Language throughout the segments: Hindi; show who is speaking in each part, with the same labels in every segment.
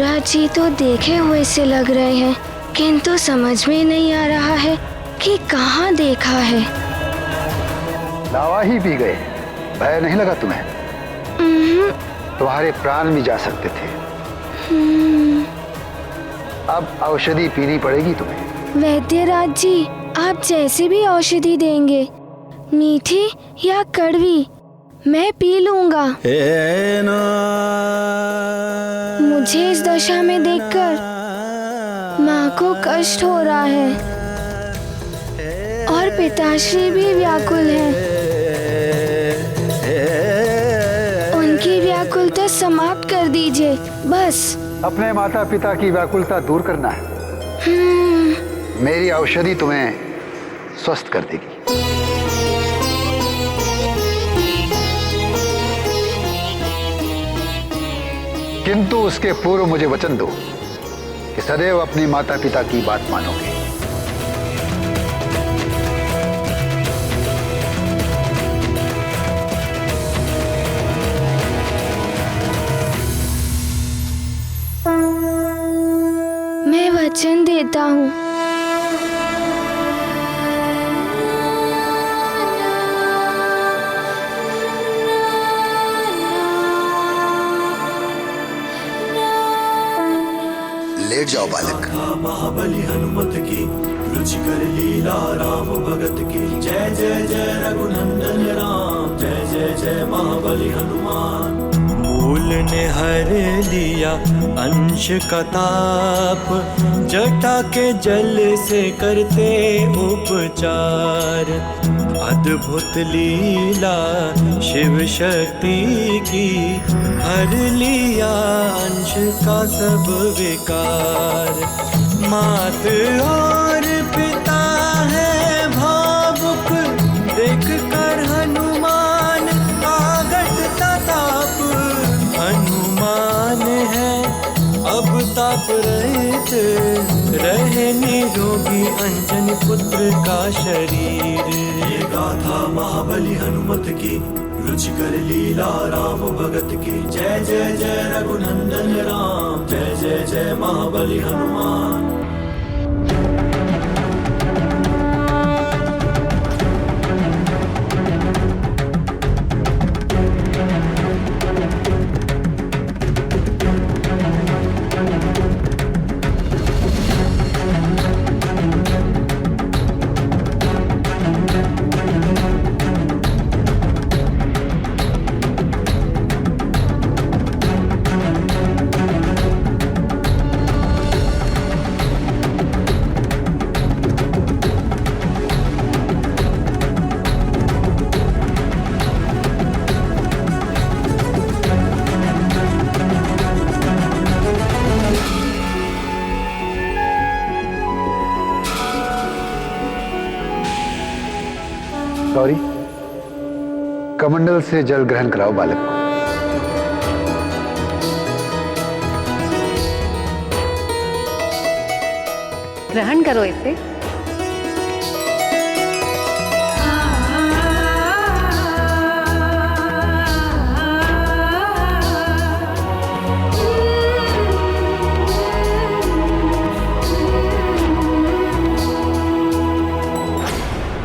Speaker 1: मधुराज जी तो देखे हुए से लग रहे हैं, किंतु समझ में नहीं आ रहा है कि कहाँ देखा है।
Speaker 2: लावा ही पी गए, भय नहीं लगा तुम्हें? तुम्हारे प्राण भी जा सकते थे। अब औषधि पीनी पड़ेगी तुम्हें।
Speaker 1: वैद्यराज जी, आप जैसे भी औषधि देंगे, मीठी या कड़वी, मैं पी लूंगा। मुझे इस दशा में देखकर माँ को कष्ट हो रहा है और पिताश्री भी व्याकुल हैं। उनकी व्याकुलता समाप्त कर दीजिए बस।
Speaker 2: अपने माता पिता की व्याकुलता दूर करना है। मेरी औषधि तुम्हें स्वस्थ कर देगी। किंतु उसके पूर्व मुझे वचन दो कि सदैव अपने माता पिता की बात मानोगे।
Speaker 1: मैं वचन देता हूँ।
Speaker 3: लेट जाओ बालक।
Speaker 4: महाबली हनुमत की रुचिकर लीला राम भगत की। जय जय जय रघुनंदन राम, जय जय जय महाबली हनुमान। मूल ने हर लिया अंश का ताप, जटा के जल से करते उपचार। अद्भुत लीला शिव शक्ति की, हर लिया अंश का सब विकार। मात और पिता है भावुक, देख कर हनुमान आगत ताप। हनुमान है अब ताप रहित, रहे निरोगी अंजन पुत्र का शरीर। ये गाथा महाबली हनुमत की, रुचिकर लीला राम भगत की। जय जय जय रघुनंदन राम, जय जय जय महाबली हनुमान।
Speaker 2: गौरी, कमंडल से जल ग्रहण कराओ बालक को।
Speaker 5: ग्रहण करो इसे।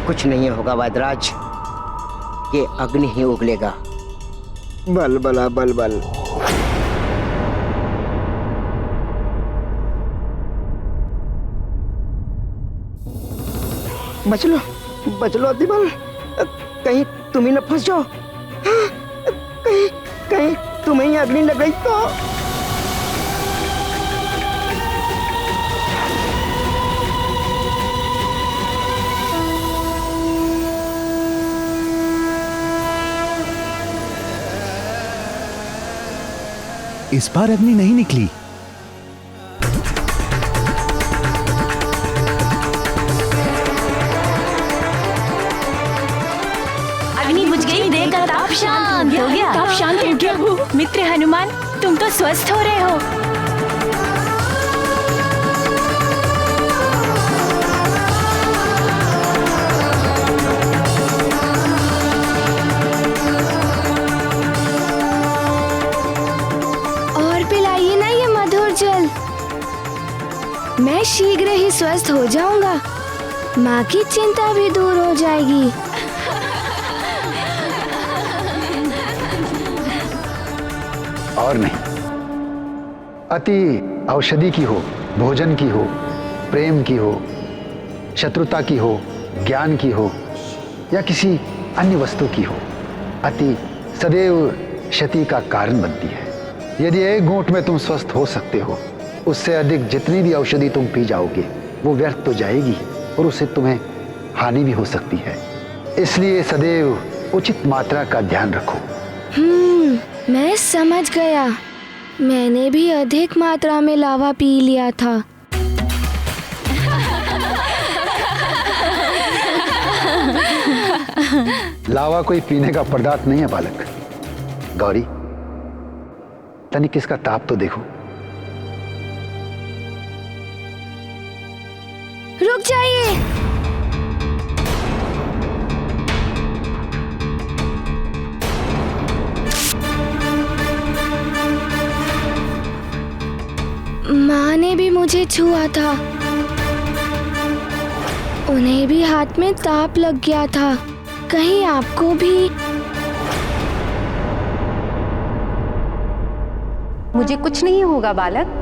Speaker 6: कुछ नहीं होगा वैद्यराज, ये अग्नि ही उगलेगा। बल बला बल बल। बच लो अतिबल, कहीं तुम ही न फंस जाओ। कहीं तुम्हें ही अग्नि लग गई तो।
Speaker 7: इस बार अग्नि नहीं निकली।
Speaker 8: अग्नि बुझ गई, देह का ताप शांत हो गया। ताप शांत हो गया। मित्र हनुमान, तुम तो स्वस्थ हो रहे हो।
Speaker 1: और पिलाइए ना ये मधुर जल। मैं शीघ्र ही स्वस्थ हो जाऊंगा। माँ की चिंता भी दूर हो जाएगी।
Speaker 2: और नहीं, अति औषधि की हो, भोजन की हो, प्रेम की हो, शत्रुता की हो, ज्ञान की हो या किसी अन्य वस्तु की हो, अति सदैव क्षति का कारण बनती है। यदि एक घूंट में तुम स्वस्थ हो सकते हो, उससे अधिक जितनी भी औषधि तुम पी जाओगे वो व्यर्थ तो जाएगी और उससे तुम्हें हानि भी हो सकती है। इसलिए सदैव उचित मात्रा का ध्यान रखो।
Speaker 1: मैं समझ गया। मैंने भी अधिक मात्रा में लावा पी लिया था।
Speaker 2: लावा कोई पीने का पदार्थ नहीं है बालक। गौरी, तनिक इसका ताप तो देखो।
Speaker 1: रुक जाइए। माँ ने भी मुझे छुआ था। उन्हें भी हाथ में ताप लग गया था। कहीं आपको भी?
Speaker 5: मुझे कुछ नहीं होगा बालक।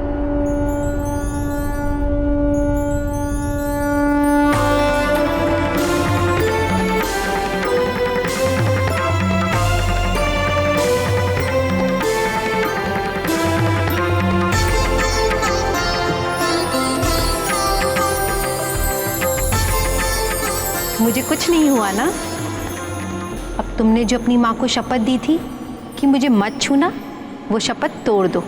Speaker 5: मुझे कुछ नहीं हुआ ना? अब तुमने जो अपनी माँ को शपथ दी थी कि मुझे मत छूना, वो शपथ तोड़ दो।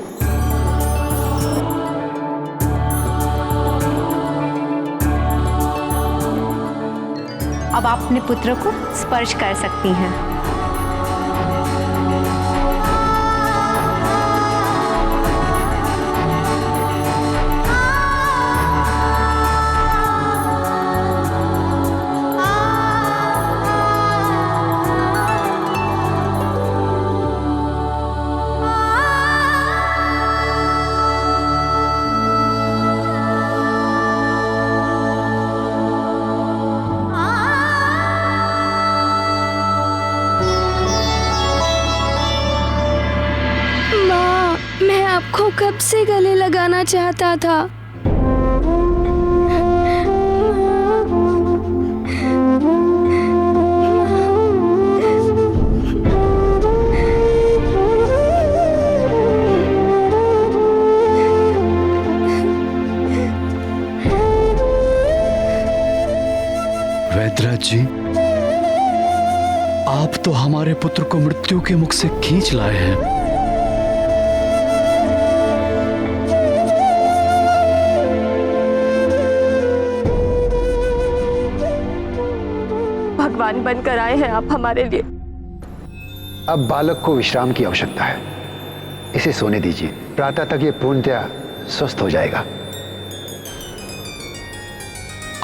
Speaker 5: अब आप अपने पुत्र को स्पर्श कर सकती हैं।
Speaker 1: आपको कब से गले लगाना चाहता था।
Speaker 7: वैद्यराज जी, आप तो हमारे पुत्र को मृत्यु के मुख से खींच लाए हैं।
Speaker 9: भगवान बनकर आए हैं आप हमारे लिए।
Speaker 2: अब बालक को विश्राम की आवश्यकता है, इसे सोने दीजिए। प्रातः तक ये पूर्णतया स्वस्थ हो जाएगा।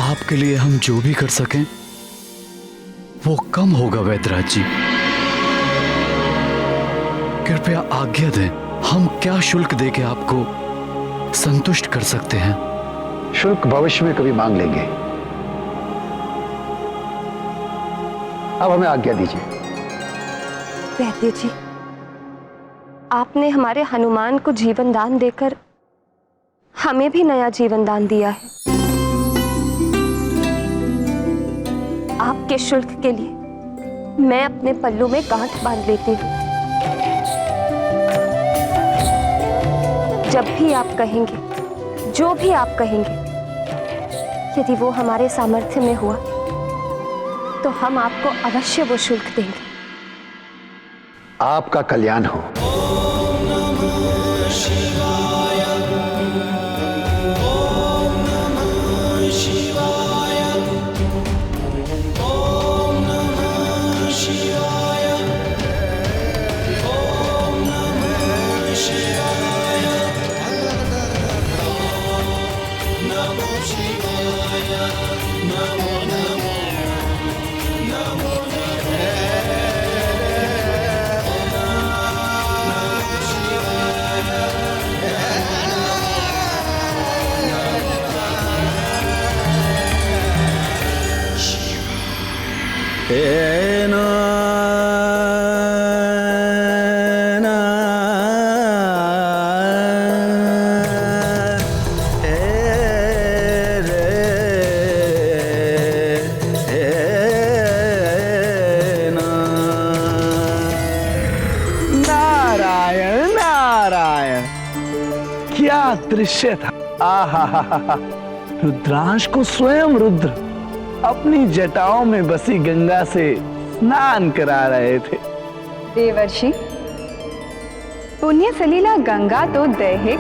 Speaker 7: आपके लिए हम जो भी कर सकें वो कम होगा वैद्यराज जी। कृपया आज्ञा दें, हम क्या शुल्क देके आपको संतुष्ट कर सकते हैं?
Speaker 2: शुल्क भविष्य में कभी मांग लेंगे। अब हमें आज्ञा दीजिए।
Speaker 9: वैद्य जी, आपने हमारे हनुमान को जीवन दान देकर हमें भी नया जीवन दान दिया है। आपके शुल्क के लिए मैं अपने पल्लू में गांठ बांध लेती हूँ। जब भी आप कहेंगे, जो भी आप कहेंगे, यदि वो हमारे सामर्थ्य में हुआ तो हम आपको अवश्य वो शुल्क देंगे।
Speaker 2: आपका कल्याण हो।
Speaker 10: दृश्य था। आहा, रुद्रांश को स्वयं रुद्र अपनी जटाओं में बसी गंगा से स्नान करा रहे थे।
Speaker 11: देवर्षि, पुण्य सलीला गंगा तो दैहिक,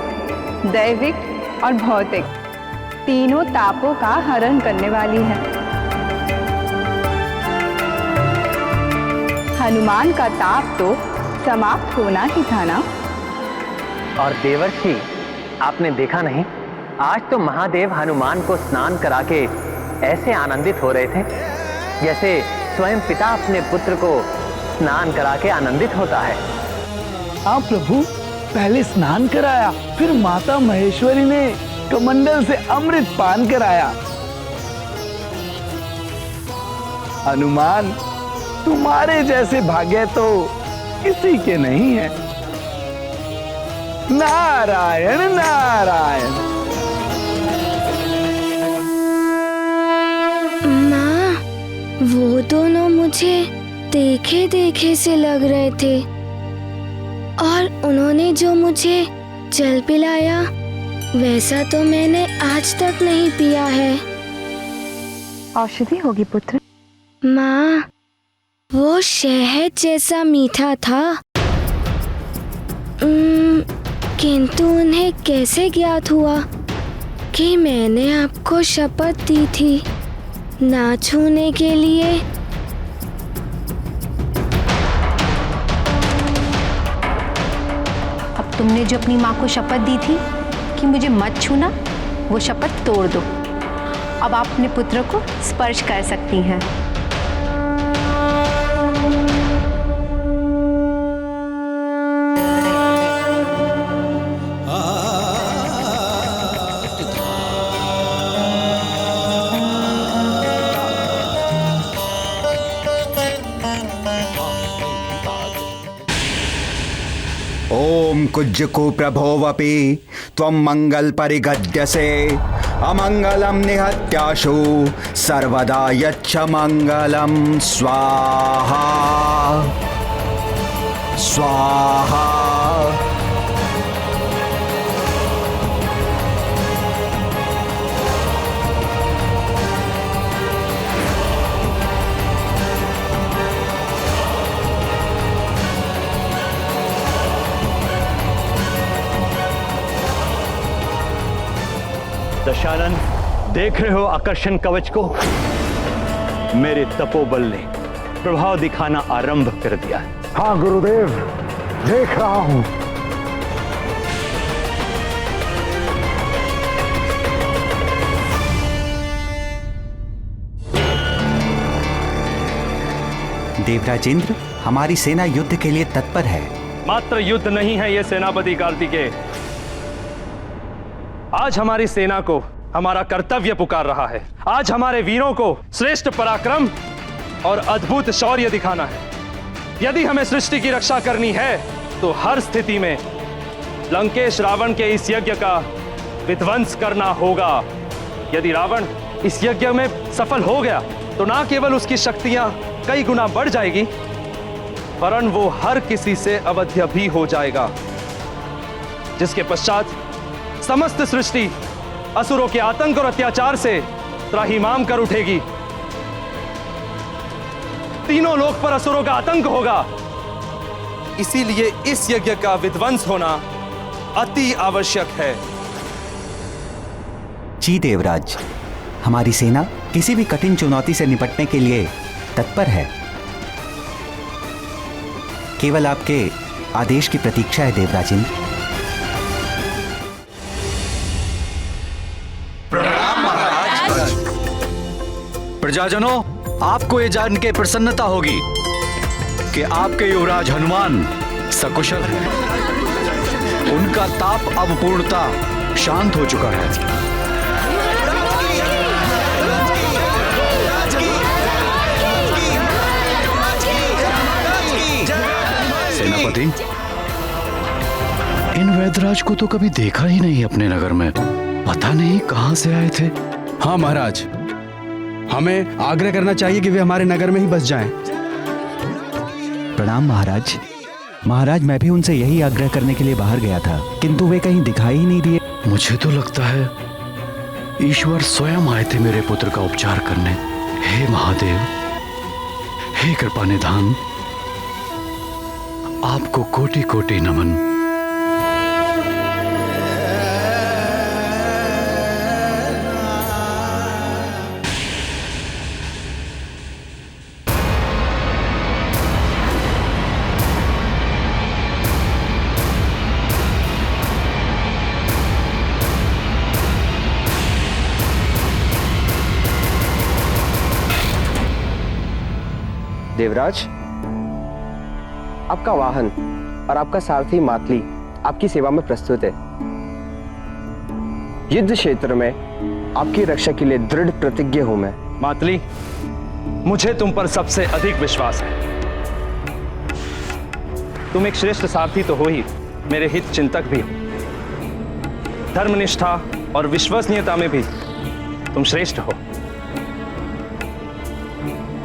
Speaker 11: दैविक और भौतिक तीनों तापों का हरण करने वाली है। हनुमान का ताप तो समाप्त होना ही था ना।
Speaker 12: और देवर्षि, आपने देखा नहीं, आज तो महादेव हनुमान को स्नान करा के ऐसे आनंदित हो रहे थे जैसे स्वयं पिता अपने पुत्र को स्नान करा के आनंदित होता है।
Speaker 10: हाँ प्रभु, पहले स्नान कराया, फिर माता महेश्वरी ने कमंडल से अमृत पान कराया। हनुमान, तुम्हारे जैसे भाग्य तो किसी के नहीं है। नारायण नारायण।
Speaker 1: माँ, वो दोनों मुझे देखे देखे से लग रहे थे और उन्होंने जो मुझे जल पिलाया वैसा तो मैंने आज तक नहीं पिया है।
Speaker 11: औषधि होगी पुत्र।
Speaker 1: माँ, वो शहद जैसा मीठा था, किंतु उन्हें कैसे ज्ञात हुआ कि मैंने आपको शपथ दी थी ना छूने के लिए?
Speaker 5: अब तुमने जो अपनी माँ को शपथ दी थी कि मुझे मत छूना, वो शपथ तोड़ दो। अब आप अपने पुत्र को स्पर्श कर सकती हैं।
Speaker 3: ओम कुज्जको प्रभोवपि त्वं मंगल परिगद्यसे अमंगलम निहत्याशु सर्वदा यच्छ मंगलम स्वाहा स्वाहा।
Speaker 13: दशानन, देख रहे हो आकर्षण कवच को? मेरे तपोबल ने प्रभाव दिखाना आरंभ कर दिया है।
Speaker 2: हाँ गुरुदेव, देख रहा हूं।
Speaker 3: देवराज इंद्र, हमारी सेना युद्ध के लिए तत्पर है।
Speaker 13: मात्र युद्ध नहीं है ये सेनापति कार्तिकेय, आज हमारी सेना को हमारा कर्तव्य पुकार रहा है। आज हमारे वीरों को श्रेष्ठ पराक्रम और अद्भुत शौर्य दिखाना है। यदि हमें सृष्टि की रक्षा करनी है तो हर स्थिति में लंकेश रावण के इस यज्ञ का विध्वंस करना होगा। यदि रावण इस यज्ञ में सफल हो गया तो ना केवल उसकी शक्तियां कई गुना बढ़ जाएगी, वरन वो हर किसी से अवध्य भी हो जाएगा, जिसके पश्चात समस्त सृष्टि असुरों के आतंक और अत्याचार से त्राहिमाम कर उठेगी। तीनों लोक पर असुरों का आतंक होगा। इसीलिए इस यज्ञ का विध्वंस होना अति आवश्यक है।
Speaker 3: जी देवराज, हमारी सेना किसी भी कठिन चुनौती से निपटने के लिए तत्पर है। केवल आपके आदेश की प्रतीक्षा है देवराज इंद्र।
Speaker 7: प्रजाजनों, आपको ये जान के प्रसन्नता होगी कि आपके युवराज हनुमान सकुशल हैं। उनका ताप अब पूर्णतः शांत हो चुका है। सेनापति, इन वैदराज को तो कभी देखा ही नहीं अपने नगर में। पता नहीं कहां से आए थे।
Speaker 14: हाँ महाराज, हमें आग्रह करना चाहिए कि वे हमारे नगर में ही बस जाएं।
Speaker 3: प्रणाम महाराज। महाराज, मैं भी उनसे यही आग्रह करने के लिए बाहर गया था, किंतु वे कहीं दिखाई ही नहीं दिए।
Speaker 7: मुझे तो लगता है ईश्वर स्वयं आए थे मेरे पुत्र का उपचार करने। हे महादेव, हे कृपा निधान, आपको कोटि कोटि नमन।
Speaker 6: देवराज, आपका वाहन और आपका सारथी मातली आपकी सेवा में प्रस्तुत है। युद्ध क्षेत्र में आपकी रक्षा के लिए दृढ़ प्रतिज्ञ हूं मैं।
Speaker 13: मातली, मुझे तुम पर सबसे अधिक विश्वास है। तुम एक श्रेष्ठ सारथी तो हो ही, मेरे हित चिंतक भी हो। धर्मनिष्ठा और विश्वसनीयता में भी तुम श्रेष्ठ हो।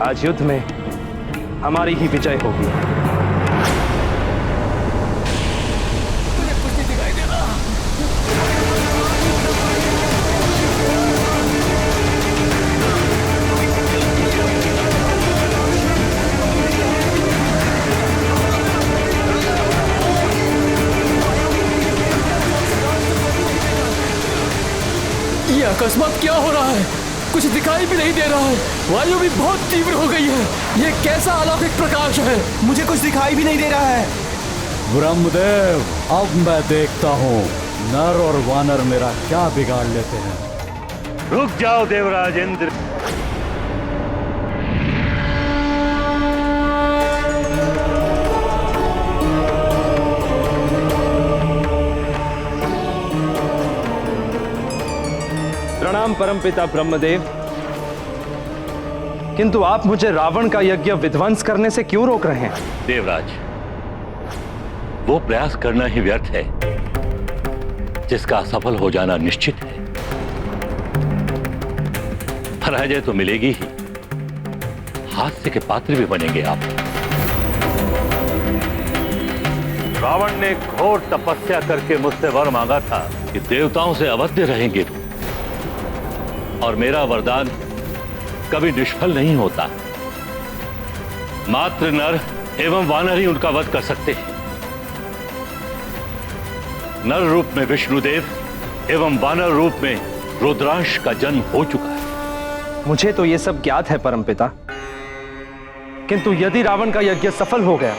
Speaker 13: आज युद्ध में हमारी ही विजय होगी।
Speaker 15: ये अकस्मात क्या हो रहा है? कुछ दिखाई भी नहीं दे रहा है। वायु भी बहुत तीव्र हो गई है। ये कैसा अलौकिक प्रकाश है?
Speaker 3: मुझे कुछ दिखाई भी नहीं दे रहा है।
Speaker 7: ब्रह्मदेव, अब मैं देखता हूँ नर और वानर मेरा क्या बिगाड़ लेते हैं।
Speaker 16: रुक जाओ देवराज इंद्र।
Speaker 13: प्रणाम परमपिता ब्रह्मदेव, किंतु आप मुझे रावण का यज्ञ विध्वंस करने से क्यों रोक रहे हैं?
Speaker 16: देवराज, वो प्रयास करना ही व्यर्थ है जिसका असफल हो जाना निश्चित है। पराजय तो मिलेगी ही, हास्य के पात्र भी बनेंगे आप। रावण ने घोर तपस्या करके मुझसे वर मांगा था कि देवताओं से अवध्य रहेंगे, और मेरा वरदान कभी निष्फल नहीं होता। मात्र नर एवं वानर ही उनका वध कर सकते हैं। नर रूप में विष्णुदेव एवं वानर रूप में रुद्रांश का जन्म हो चुका है।
Speaker 13: मुझे तो यह सब ज्ञात है परमपिता, किंतु यदि रावण का यज्ञ सफल हो गया,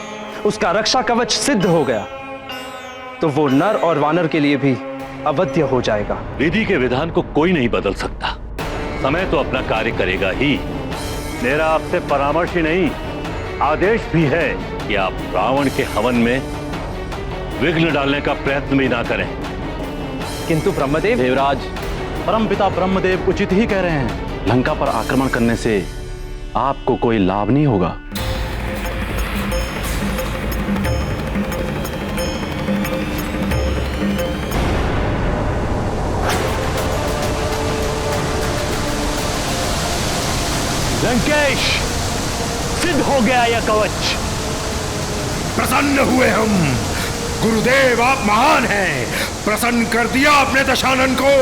Speaker 13: उसका रक्षा कवच सिद्ध हो गया, तो वो नर और वानर के लिए भी अवध्य हो जाएगा।
Speaker 16: विधि के विधान को कोई नहीं बदल सकता। समय तो अपना कार्य करेगा ही। मेरा आपसे परामर्श ही नहीं, आदेश भी है कि आप रावण के हवन में विघ्न डालने का प्रयत्न भी ना करें।
Speaker 13: किंतु ब्रह्मदेव।
Speaker 7: देवराज, परमपिता ब्रह्मदेव उचित ही कह रहे हैं। लंका पर आक्रमण करने से आपको कोई लाभ नहीं होगा।
Speaker 16: लंकेश, सिद्ध हो गया यह कवच।
Speaker 17: प्रसन्न हुए हम। गुरुदेव, आप महान हैं। प्रसन्न कर दिया अपने दशानन को।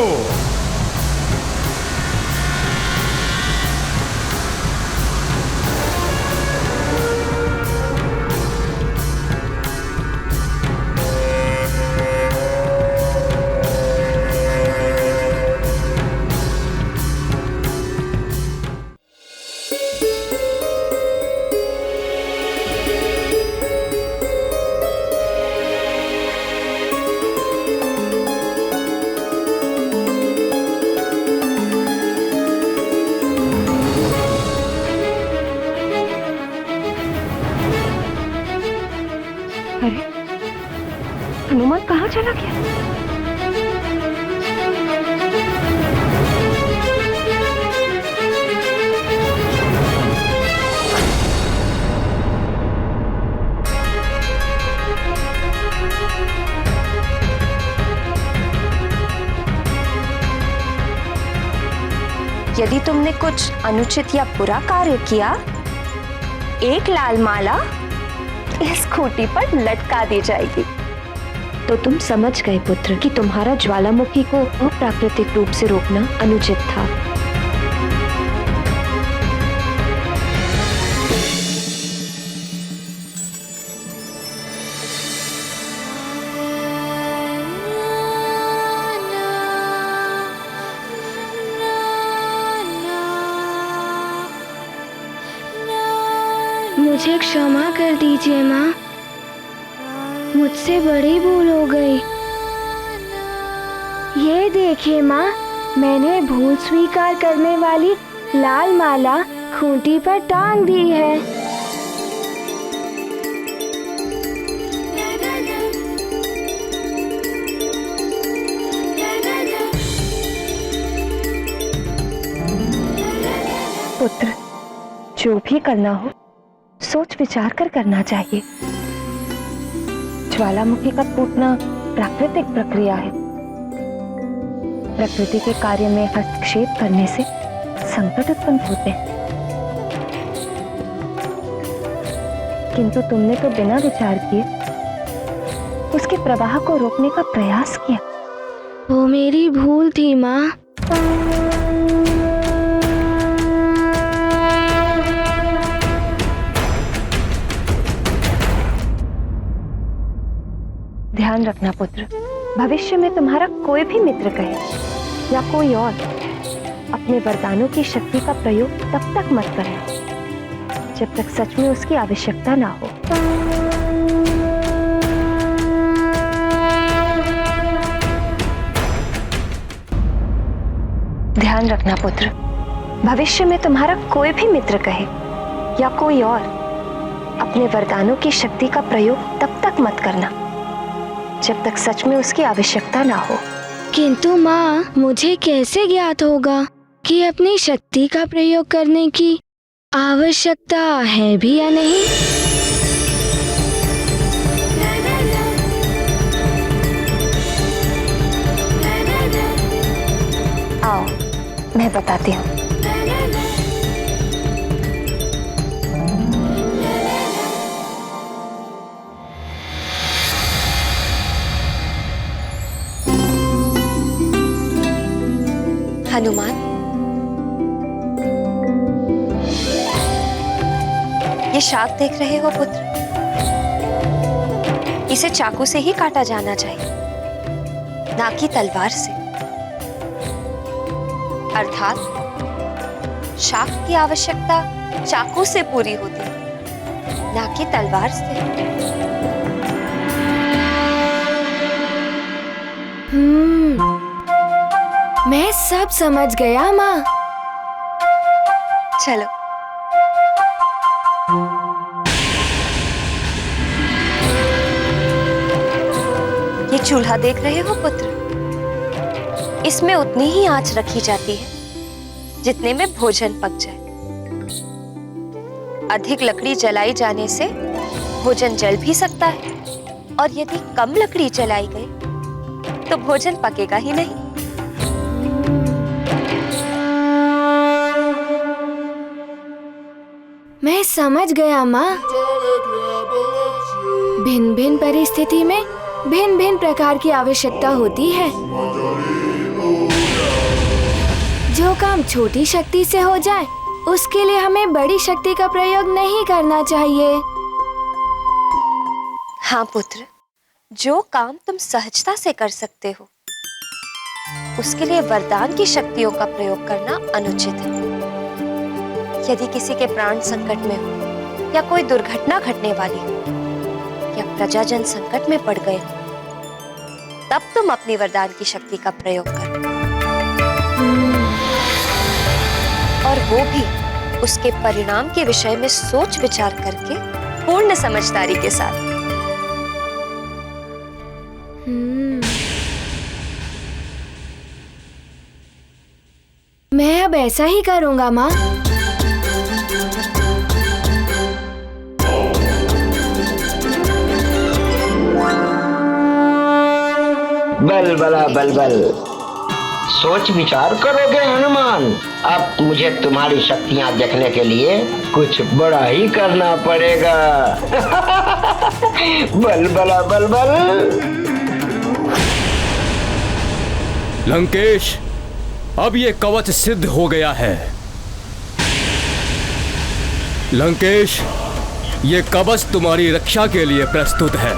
Speaker 9: हनुमान कहाँ चला गया? यदि तुमने कुछ अनुचित या बुरा कार्य किया, एक लाल माला इस खूंटी पर लटका दी जाएगी। तो तुम समझ गए पुत्र कि तुम्हारा ज्वालामुखी को अप्राकृतिक रूप से रोकना अनुचित था।
Speaker 1: मुझे क्षमा कर दीजिए माँ, मुझसे बड़ी भूल हो गई। ये देखिए माँ, मैंने भूल स्वीकार करने वाली लाल माला खूंटी पर टांग दी है।
Speaker 9: पुत्र, जो भी करना हो सोच विचार कर करना चाहिए। ज्वालामुखी का फूटना प्राकृतिक प्रक्रिया है। प्रकृति के कार्य में हस्तक्षेप करने से संकट उत्पन्न होते हैं, किंतु तुमने तो बिना विचार किए उसके प्रवाह को रोकने का प्रयास किया।
Speaker 1: वो मेरी भूल थी माँ।
Speaker 9: ध्यान रखना पुत्र, भविष्य में तुम्हारा कोई भी मित्र कहे या कोई और अपने वरदानों की शक्ति का प्रयोग तब तक मत करना जब तक सच में उसकी आवश्यकता ना हो। ध्यान रखना पुत्र, भविष्य में तुम्हारा कोई भी मित्र कहे या कोई और अपने वरदानों की शक्ति का प्रयोग तब तक मत करना जब तक सच में उसकी आवश्यकता ना हो।
Speaker 1: किंतु माँ, मुझे कैसे ज्ञात होगा कि अपनी शक्ति का प्रयोग करने की आवश्यकता है भी या नहीं?
Speaker 9: आओ, मैं बताती हूँ।
Speaker 18: हनुमान, ये शाख देख रहे हो पुत्र? इसे चाकू से ही काटा जाना चाहिए, ना कि तलवार से। अर्थात शाख की आवश्यकता चाकू से पूरी होती है, ना कि तलवार से।
Speaker 1: मैं सब समझ गया माँ।
Speaker 18: चलो। ये चूल्हा देख रहे हो पुत्र? इसमें उतनी ही आंच रखी जाती है जितने में भोजन पक जाए। अधिक लकड़ी जलाई जाने से भोजन जल भी सकता है, और यदि कम लकड़ी जलाई गई तो भोजन पकेगा ही नहीं।
Speaker 1: मैं समझ गया माँ। भिन्न भिन्न परिस्थिति में भिन्न भिन्न प्रकार की आवश्यकता होती है। जो काम छोटी शक्ति से हो जाए उसके लिए हमें बड़ी शक्ति का प्रयोग नहीं करना चाहिए।
Speaker 18: हाँ पुत्र, जो काम तुम सहजता से कर सकते हो उसके लिए वरदान की शक्तियों का प्रयोग करना अनुचित है। यदि किसी के प्राण संकट में हो या कोई दुर्घटना घटने वाली हो या प्रजाजन संकट में पड़ गए हो, तब तुम अपनी वरदान की शक्ति का प्रयोग करो, और वो भी उसके परिणाम के विषय में सोच विचार करके पूर्ण समझदारी के साथ।
Speaker 1: मैं अब ऐसा ही करूँगा माँ।
Speaker 6: बल बला बल बल, सोच विचार करोगे हनुमान। अब मुझे तुम्हारी शक्तियां देखने के लिए कुछ बड़ा ही करना पड़ेगा। बल बला बल बल।
Speaker 15: लंकेश, अब ये कवच सिद्ध हो गया है। लंकेश, ये कवच तुम्हारी रक्षा के लिए प्रस्तुत है।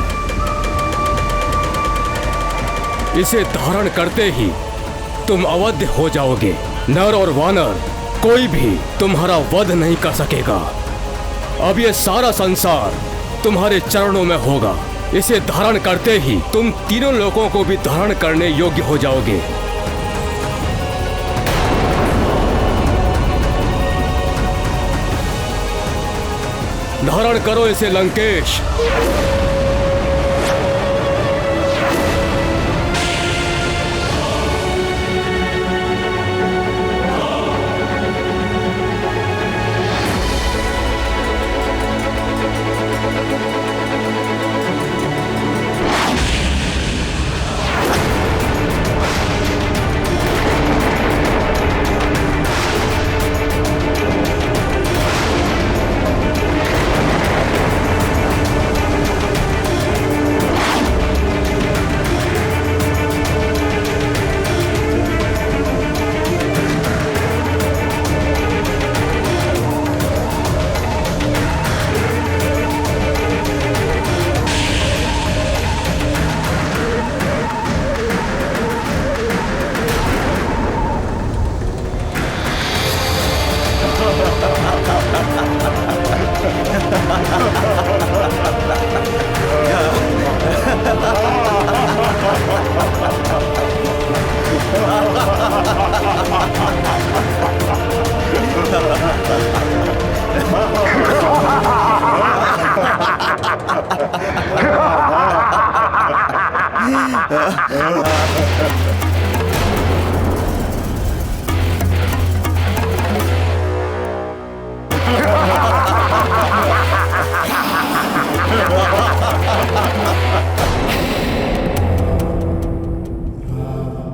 Speaker 15: इसे धारण करते ही तुम अवध हो जाओगे। नर और वानर कोई भी तुम्हारा वध नहीं कर सकेगा। अब ये सारा संसार तुम्हारे चरणों में होगा। इसे धारण करते ही तुम तीनों लोगों को भी धारण करने योग्य हो जाओगे। धारण करो इसे लंकेश।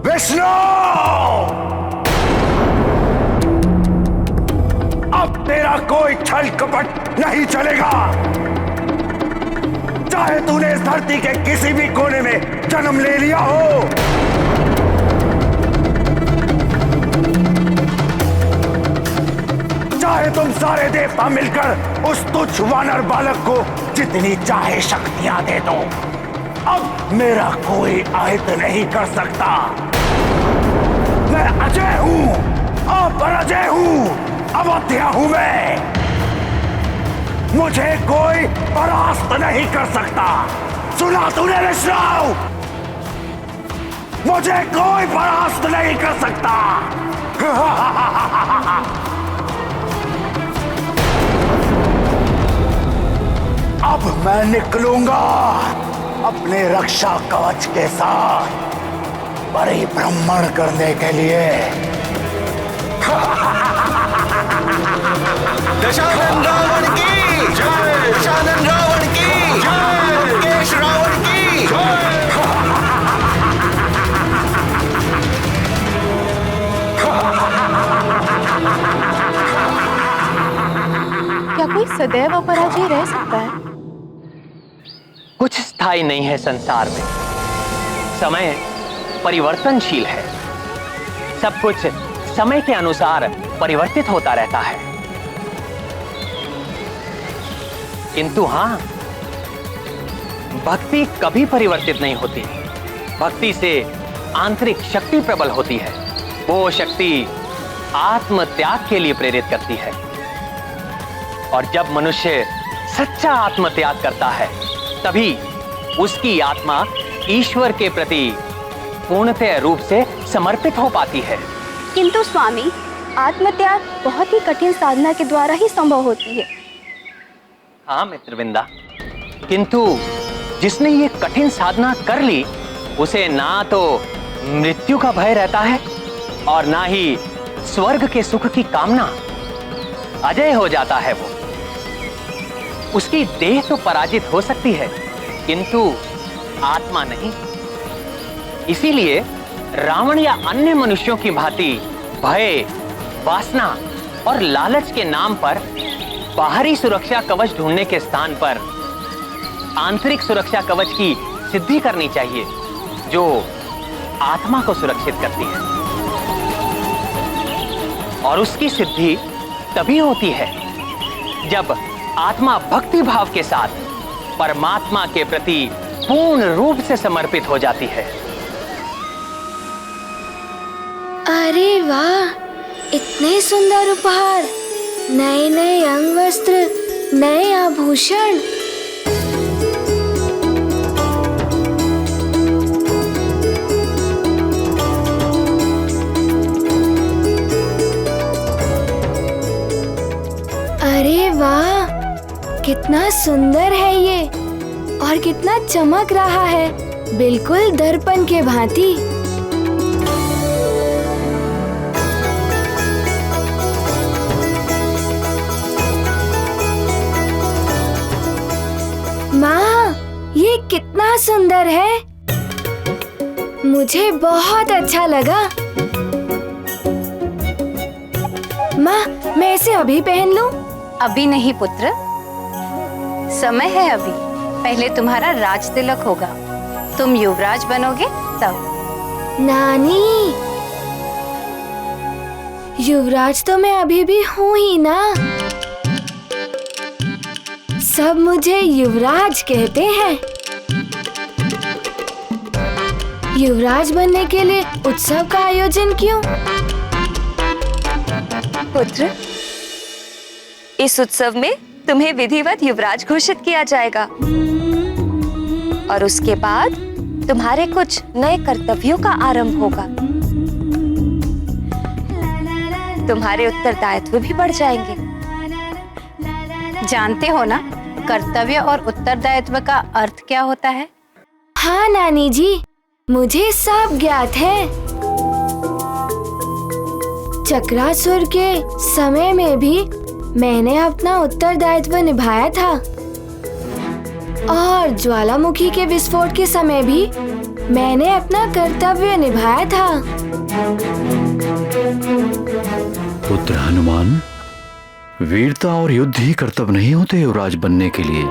Speaker 17: विष्णु, अब तेरा कोई छल कपट नहीं चलेगा। चाहे तूने इस धरती के किसी भी कोने में जन्म ले लिया हो, चाहे तुम सारे देवता मिलकर उस तुच्छ वानर बालक को जितनी चाहे शक्तियां दे दो, अब मेरा कोई आयत नहीं कर सकता। मैं अजय हूं, अपराजय हूं, अवध्य हूं मैं। मुझे कोई परास्त नहीं कर सकता। सुना तूने विष्णु? मुझे कोई परास्त नहीं कर सकता। अब मैं निकलूंगा अपने रक्षा कवच के साथ परिभ्रमण करने के लिए।
Speaker 4: दशानन रावण की जय, दशानन रावण की जय, लंकेश रावण की जय।
Speaker 5: क्या कोई सदैव अपराधी रह सकता है?
Speaker 12: कुछ स्थायी नहीं है संसार में। समय परिवर्तनशील है। सब कुछ समय के अनुसार परिवर्तित होता रहता है। किंतु हां, भक्ति कभी परिवर्तित नहीं होती। भक्ति से आंतरिक शक्ति प्रबल होती है। वो शक्ति आत्म त्याग के लिए प्रेरित करती है। और जब मनुष्य सच्चा आत्म त्याग करता है, तभी उसकी आत्मा ईश्वर के प्रति पूर्णतः रूप से समर्पित हो पाती है।
Speaker 1: किंतु स्वामी, आत्मत्याग बहुत ही कठिन साधना के द्वारा ही संभव होती है।
Speaker 12: हाँ मित्रविंदा, किंतु जिसने ये कठिन साधना कर ली, उसे ना तो मृत्यु का भय रहता है और ना ही स्वर्ग के सुख की कामना। अजय हो जाता है वो। उसकी देह तो पराजित हो सकती है, किंतु आत्मा नहीं। इसीलिए रावण या अन्य मनुष्यों की भांति भय, वासना और लालच के नाम पर बाहरी सुरक्षा कवच ढूंढने के स्थान पर आंतरिक सुरक्षा कवच की सिद्धि करनी चाहिए, जो आत्मा को सुरक्षित करती है और उसकी सिद्धि तभी होती है जब आत्मा भक्ति भाव के साथ परमात्मा के प्रति पूर्ण रूप से समर्पित हो जाती है।
Speaker 1: अरे वाह, इतने सुंदर उपहार, नए नए अंग वस्त्र, नए आभूषण। अरे वाह, कितना सुंदर है ये और कितना चमक रहा है, बिल्कुल दर्पण के भांति। माँ, ये कितना सुंदर है, मुझे बहुत अच्छा लगा। माँ, मैं इसे अभी पहन लूं?
Speaker 5: अभी नहीं पुत्र, समय है अभी। पहले तुम्हारा राज तिलक होगा, तुम युवराज बनोगे तब।
Speaker 1: नानी, युवराज तो मैं अभी भी हूँ ही ना। सब मुझे युवराज कहते हैं। युवराज बनने के लिए उत्सव का आयोजन क्यों?
Speaker 18: पुत्र, इस उत्सव में तुम्हें विधिवत युवराज घोषित किया जाएगा और उसके बाद तुम्हारे कुछ नए कर्तव्यों का आरंभ होगा। तुम्हारे उत्तरदायित्व भी बढ़ जाएंगे।
Speaker 5: जानते हो ना, कर्तव्य और उत्तरदायित्व का अर्थ क्या होता है?
Speaker 1: हाँ नानी जी, मुझे सब ज्ञात है। चक्रासुर के समय में भी मैंने अपना उत्तरदायित्व निभाया था और ज्वालामुखी के विस्फोट के समय भी मैंने अपना कर्तव्य निभाया था।
Speaker 7: पुत्र हनुमान, वीरता और युद्ध ही कर्तव्य नहीं होते युवराज बनने के लिए,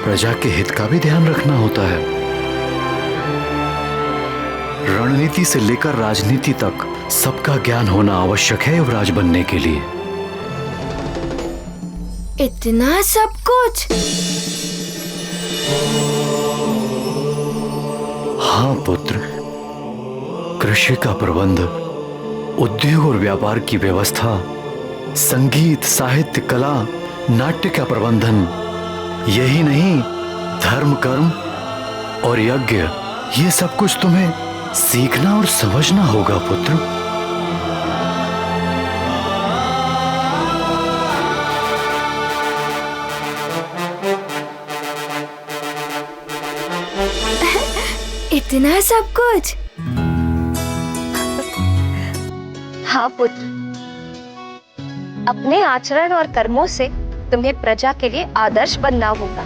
Speaker 7: प्रजा के हित का भी ध्यान रखना होता है। रणनीति से लेकर राजनीति तक सबका ज्ञान होना आवश्यक है युवराज बनने के लिए।
Speaker 1: इतना सब कुछ?
Speaker 7: हाँ पुत्र, कृषि का प्रबंध, उद्योग और व्यापार की व्यवस्था, संगीत, साहित्य, कला, नाट्य का प्रबंधन, यही नहीं धर्म, कर्म और यज्ञ, ये सब कुछ तुम्हें सीखना और समझना होगा पुत्र।
Speaker 1: इतना सब कुछ?
Speaker 18: हाँ पुत्र, अपने आचरण और कर्मों से तुम्हें प्रजा के लिए आदर्श बनना होगा।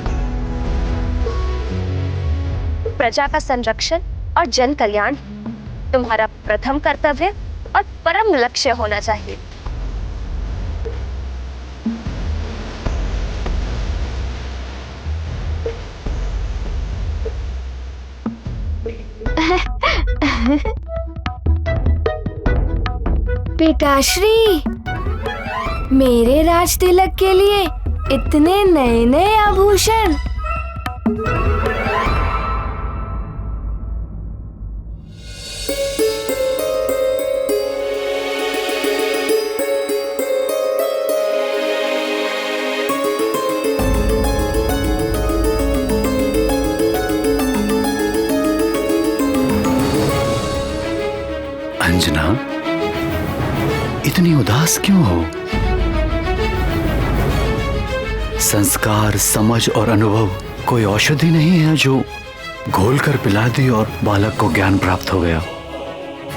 Speaker 18: प्रजा का संरक्षण और जन कल्याण तुम्हारा प्रथम कर्तव्य और परम लक्ष्य होना चाहिए।
Speaker 1: पिताश्री, मेरे राज तिलक के लिए इतने नए नए आभूषण।
Speaker 7: अंजना, इतनी उदास क्यों हो? संस्कार, समझ और अनुभव कोई औषधि नहीं है जो घोलकर पिला दी और बालक को ज्ञान प्राप्त हो गया।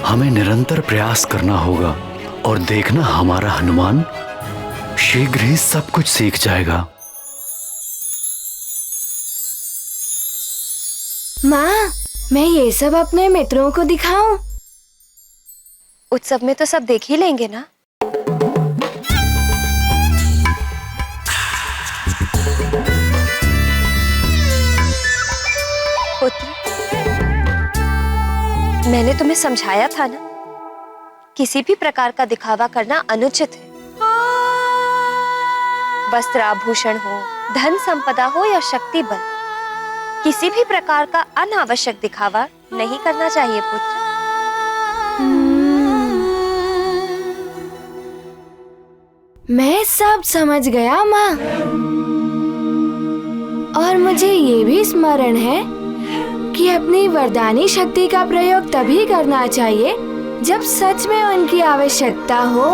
Speaker 7: हमें निरंतर प्रयास करना होगा और देखना हमारा हनुमान शीघ्र ही सब कुछ सीख जाएगा।
Speaker 1: माँ, मैं ये सब अपने मित्रों को दिखाऊं?
Speaker 18: उत्सव में तो सब देख ही लेंगे ना। पुत्र, मैंने तुम्हें समझाया था ना, किसी भी प्रकार का दिखावा करना अनुचित है। वस्त्र आभूषण हो, धन संपदा हो या शक्ति बल, किसी भी प्रकार का अनावश्यक दिखावा नहीं करना चाहिए पुत्र।
Speaker 1: मैं सब समझ गया माँ। और मुझे ये भी स्मरण है कि अपनी वरदानी शक्ति का प्रयोग तभी करना चाहिए जब सच में उनकी आवश्यकता हो।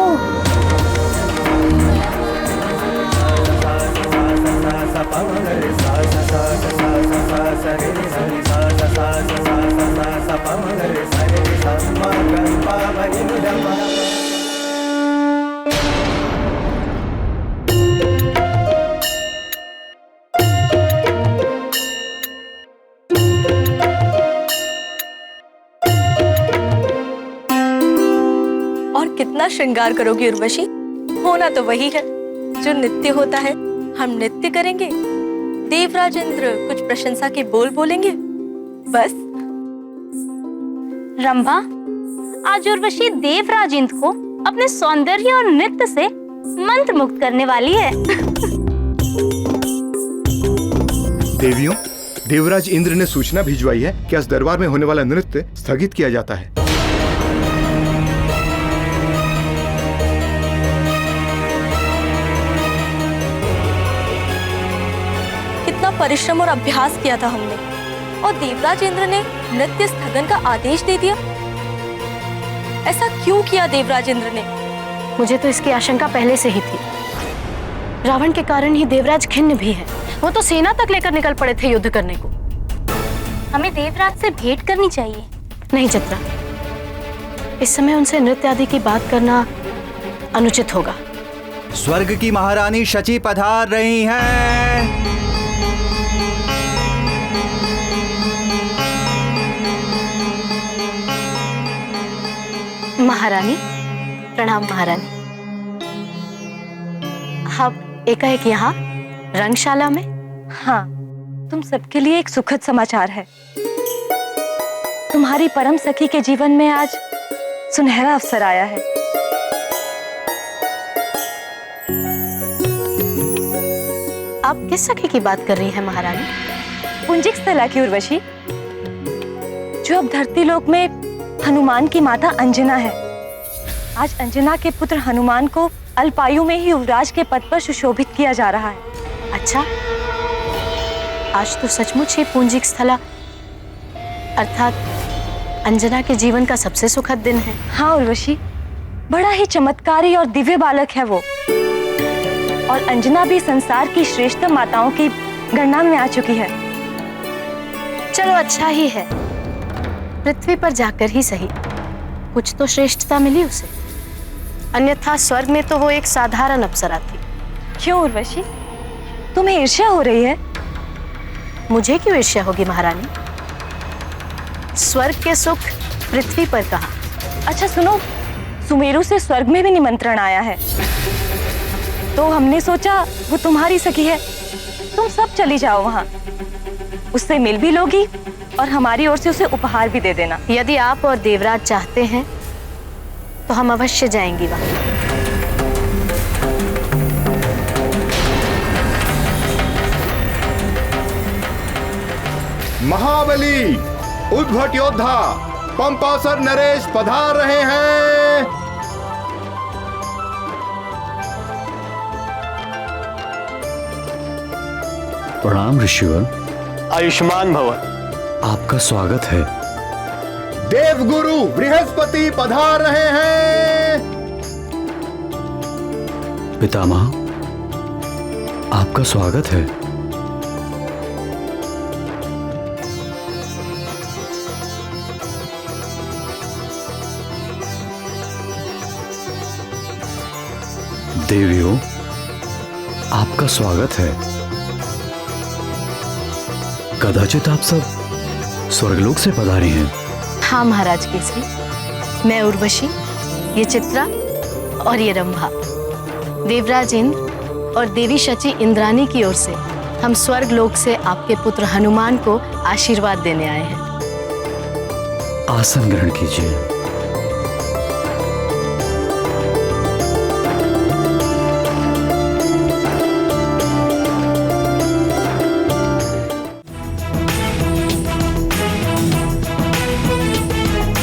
Speaker 18: कितना श्रृंगार करोगी उर्वशी? होना तो वही है जो नित्य होता है। हम नृत्य करेंगे, देवराज इंद्र कुछ प्रशंसा के बोल बोलेंगे, बस।
Speaker 8: रंभा, आज उर्वशी देवराज इंद्र को अपने सौंदर्य और नृत्य से मंत्र मुक्त करने वाली है।
Speaker 19: देवियों, देवराज इंद्र ने सूचना भिजवाई है कि आज दरबार में होने वाला नृत्य स्थगित किया जाता है।
Speaker 18: कितना परिश्रम और अभ्यास किया था हमने, और देवराज इंद्र ने नृत्य स्थगन का आदेश दे दिया। ऐसा क्यों किया देवराज इंद्र ने?
Speaker 8: मुझे तो इसकी आशंका पहले से ही थी। रावण के कारण ही देवराज खिन्न भी है। वो तो सेना तक लेकर निकल पड़े थे युद्ध करने को। हमें देवराज से भेंट करनी चाहिए। नहीं चित्रा, इस समय उनसे नृत्य आदि की बात करना अनुचित होगा।
Speaker 3: स्वर्ग की महारानी शची पधार रही हैं।
Speaker 8: महारानी, प्रणाम महारानी। आप एकाएक यहाँ रंगशाला में?
Speaker 18: हाँ, तुम सबके लिए एक सुखद समाचार है। तुम्हारी परम सखी के जीवन में आज सुनहरा अवसर आया है।
Speaker 8: आप किस सखी की बात कर रही हैं महारानी?
Speaker 18: पुंजिक स्थला की उर्वशी, जो अब धरती लोक में हनुमान की माता अंजना है। आज अंजना के पुत्र हनुमान को अल्पायु में ही युवराज के पद पर सुशोभित किया जा रहा है।
Speaker 8: अच्छा, आज तो सचमुच ही पुंजिक स्थला अर्थात अंजना के जीवन का सबसे सुखद दिन है।
Speaker 18: हाँ उर्वशी, बड़ा ही चमत्कारी और दिव्य बालक है वो, और अंजना भी संसार की श्रेष्ठ माताओं की गणना में आ चुकी है।
Speaker 8: चलो अच्छा ही है, पृथ्वी पर जाकर ही सही कुछ तो श्रेष्ठता मिली उसे, अन्यथा स्वर्ग में तो वो एक साधारण अप्सरा थी।
Speaker 18: क्यों उर्वशी, तुम्हें ईर्ष्या हो रही है?
Speaker 8: मुझे क्यों ईर्ष्या होगी महारानी? स्वर्ग के सुख पृथ्वी पर कहाँ?
Speaker 18: अच्छा सुनो, सुमेरु से स्वर्ग में भी निमंत्रण आया है, तो हमने सोचा वो तुम्हारी सखी है, तुम सब चली जाओ वहाँ, उससे मिल भी लोगी और हमारी ओर से उसे उपहार भी दे देना।
Speaker 8: यदि आप और देवराज चाहते हैं तो हम अवश्य जाएंगी वहाँ।
Speaker 19: महाबली, उद्भट योद्धा पंपासर नरेश पधार रहे हैं।
Speaker 7: प्रणाम ऋषिवर।
Speaker 12: आयुष्मान भव।
Speaker 7: आपका स्वागत है।
Speaker 19: देवगुरु बृहस्पति पधार रहे हैं।
Speaker 7: पितामह, आपका स्वागत है। देवियों, आपका स्वागत है। कदाचित आप सब स्वर्गलोक से पधारे हैं।
Speaker 8: हाँ महाराज केसरी, मैं उर्वशी, ये चित्रा और ये रंभा, देवराज इंद्र और देवी शची इंद्रानी की ओर से हम स्वर्ग लोक से आपके पुत्र हनुमान को आशीर्वाद देने आए हैं।
Speaker 7: आसन ग्रहण कीजिए।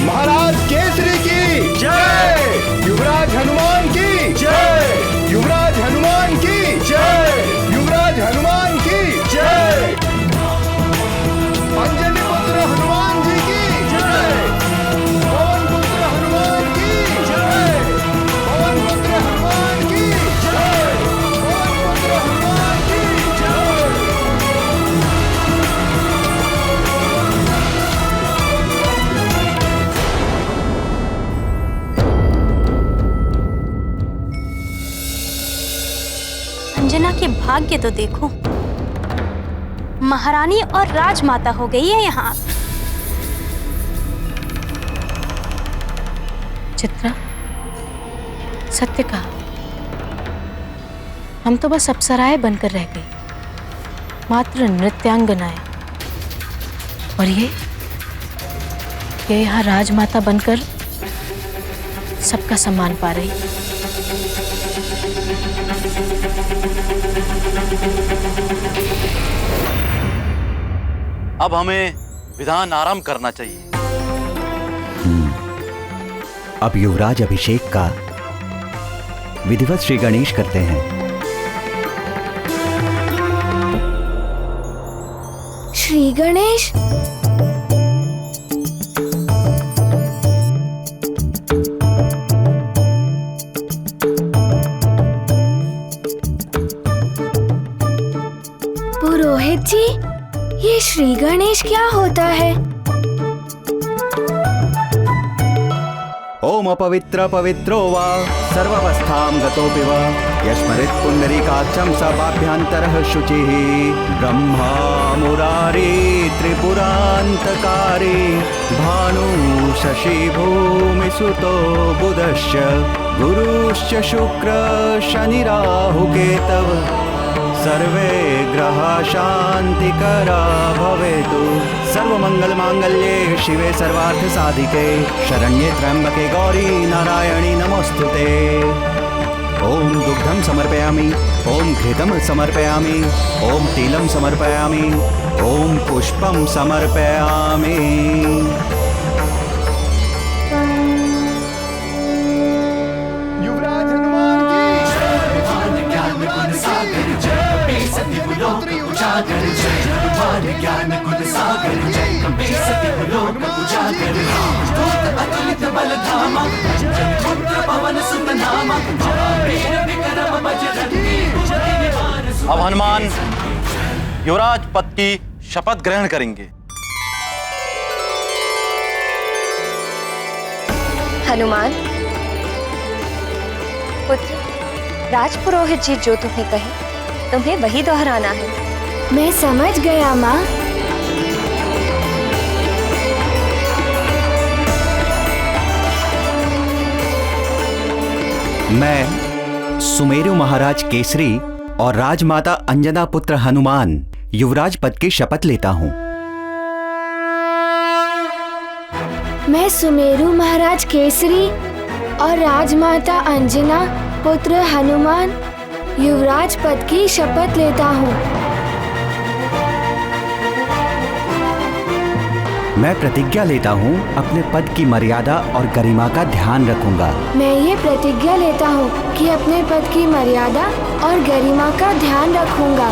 Speaker 19: महाराज केसरी की जय, युवराज हनुमान की जय, युवराज हनुमान की जय, युवराज हनुमान की जय, अंजनी पुत्र हनुमान जी की जय, पवन पुत्र हनुमान की जय, पवन पुत्र हनुमान की जय, पवन पुत्र हनुमान की जय।
Speaker 8: अंजना के भाग्य तो देखो, महारानी और राजमाता हो गई है यहाँ। चित्रा, सत्य कहा, हम तो बस अप्सराएं बनकर रह गई, मात्र नृत्यांगनाएं। और ये यहाँ राजमाता बनकर सबका सम्मान पा रही।
Speaker 20: अब हमें विधान आरंभ करना चाहिए।
Speaker 3: अब युवराज अभिषेक का विधिवत श्री गणेश करते हैं।
Speaker 1: श्री गणेश, पुरोहित जी, ये श्री गणेश क्या होता है?
Speaker 3: ओम अपवित्र पवित्रो वा सर्वावस्थां गतोऽपि वा यस्मरेत् पुण्डरीकाक्षं स पाभ्यन्तरः शुचिः ब्रह्मा मुरारी त्रिपुरान्तकारी भानु शशि भूमिसुतो बुधश्च गुरुश्च शुक्र शनि राहु केतव सर्वे ग्रहा शांतिकरा भवेतु। सर्वमंगल मांगल्ये शिवे सर्वार्थ साधिके शरण्ये त्र्यंबके गौरी नारायणी नमोस्तुते। ओम दुग्धं समर्पयामि, ओम घृतं समर्पयामि, ओम तिलं समर्पयामि, ओम पुष्पं समर्पयामि।
Speaker 19: युवराज हनुमान की
Speaker 4: ज्ञान गुण सागर जय कपीसति लोक उजागर अतुलित बल धामा अंजन पुत्र पवन सुत नामा वीर विक्रम बजरंगी कुमति निवार।
Speaker 20: अब हनुमान युवराज पद की शपथ ग्रहण करेंगे।
Speaker 18: हनुमान पुत्र, राजपुरोहित जी जो तुम्हें कहे तुम्हें वही दोहराना है।
Speaker 1: मैं समझ गया माँ।
Speaker 3: मैं सुमेरु महाराज केसरी और राजमाता अंजना पुत्र हनुमान युवराज पद की शपथ लेता हूँ।
Speaker 1: मैं सुमेरु महाराज केसरी और राजमाता अंजना पुत्र हनुमान युवराज पद की शपथ लेता हूँ।
Speaker 3: मैं प्रतिज्ञा लेता हूँ अपने पद की मर्यादा और गरिमा का ध्यान रखूंगा।
Speaker 1: मैं ये प्रतिज्ञा लेता हूँ कि अपने पद की मर्यादा और गरिमा का ध्यान रखूंगा।